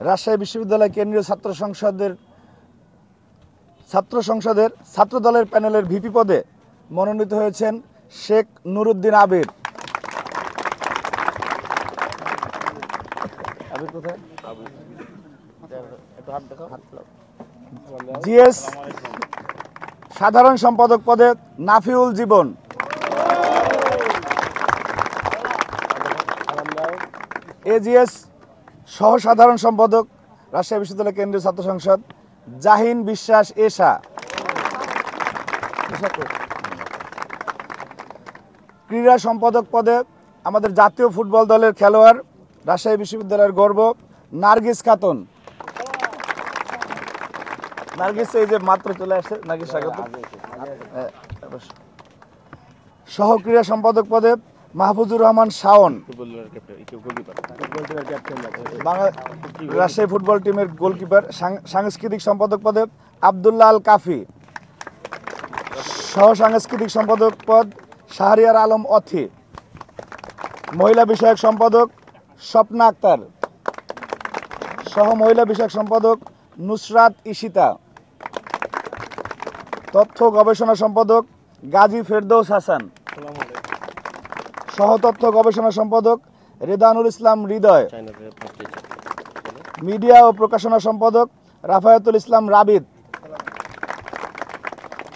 রাজশাহী বিশ্ববিদ্যালয় কেন্দ্রীয় ছাত্র সংসদের ছাত্র দলের প্যানেলের ভিপি পদে মনোনীত হয়েছেন শেখ নুরুদ্দিন আবির। জিএস সাধারণ সম্পাদক পদে নাফিউল জীবন। এজিএস সহ সাধারণ সম্পাদক রাজশাহী বিশ্ববিদ্যালয় কেন্দ্রীয় ছাত্র সংসদ জাহিন বিশ্বাস এশা। ক্রীড়া সম্পাদক পদে আমাদের জাতীয় ফুটবল দলের খেলোয়াড় রাজশাহী বিশ্ববিদ্যালয়ের গর্ব নার্গিস খাতুন। নার্গিস এই যে মাত্র চলে আসছে, নার্গিস স্বাগত। সহ ক্রীড়া সম্পাদক পদে মাহফুজুর রহমান শাওন, রাজশাহী ফুটবল টিমের গোলকিপার। সাংস্কৃতিক সম্পাদক পদে আব্দুল্লাহ আল কাফি। সহ সাংস্কৃতিক সম্পাদক পদ শাহরিয়ার আলম অথি। মহিলা বিষয়ক সম্পাদক স্বপ্না আক্তার। সহ মহিলা বিষয়ক সম্পাদক নুসরাত ইশিতা। তথ্য গবেষণা সম্পাদক গাজী ফেরদৌস হাসান। সহ তথ্য গবেষণা সম্পাদক রেদানুল ইসলাম হৃদয়। মিডিয়া ও প্রকাশনা সম্পাদক রাফায়াতুল ইসলাম রাবিদ।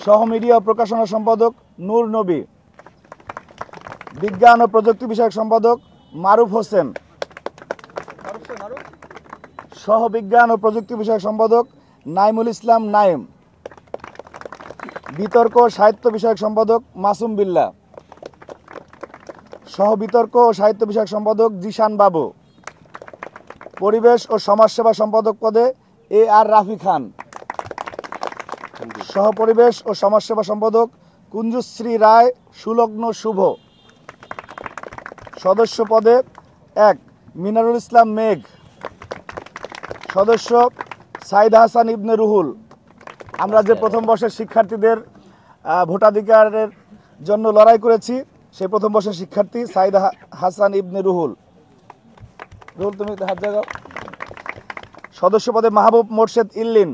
সহ মিডিয়া ও প্রকাশনা সম্পাদক নূর নবী। বিজ্ঞান ও প্রযুক্তি বিষয়ক সম্পাদক মারুফ হোসেন। সহ বিজ্ঞান ও প্রযুক্তি বিষয়ক সম্পাদক নাইমুল ইসলাম নাইম। বিতর্ক ও সাহিত্য বিষয়ক সম্পাদক মাসুম বিল্লাহ। সহ বিতর্ক ও সাহিত্য বিষয়ক সম্পাদক জিশান বাবু। পরিবেশ ও সমাজসেবা সম্পাদক পদে এ আর রাফি খান। সহ পরিবেশ ও সমাজসেবা সম্পাদক কুঞ্জশ্রী রায় সুলগ্ন শুভ। সদস্য পদে 1 মিনারুল ইসলাম মেঘ। সদস্য সাইদ হাসান ইবনে রুহুল। আমরা যে প্রথম বর্ষের শিক্ষার্থীদের ভোটাধিকারের জন্য লড়াই করেছি, সেই প্রথম বর্ষের শিক্ষার্থী সাইদ হাসান ইবনে রুহুল। রুহুল তুমি হাত জাগাও। সদস্য পদে মাহবুব মোর্শেদ ইল্লিন।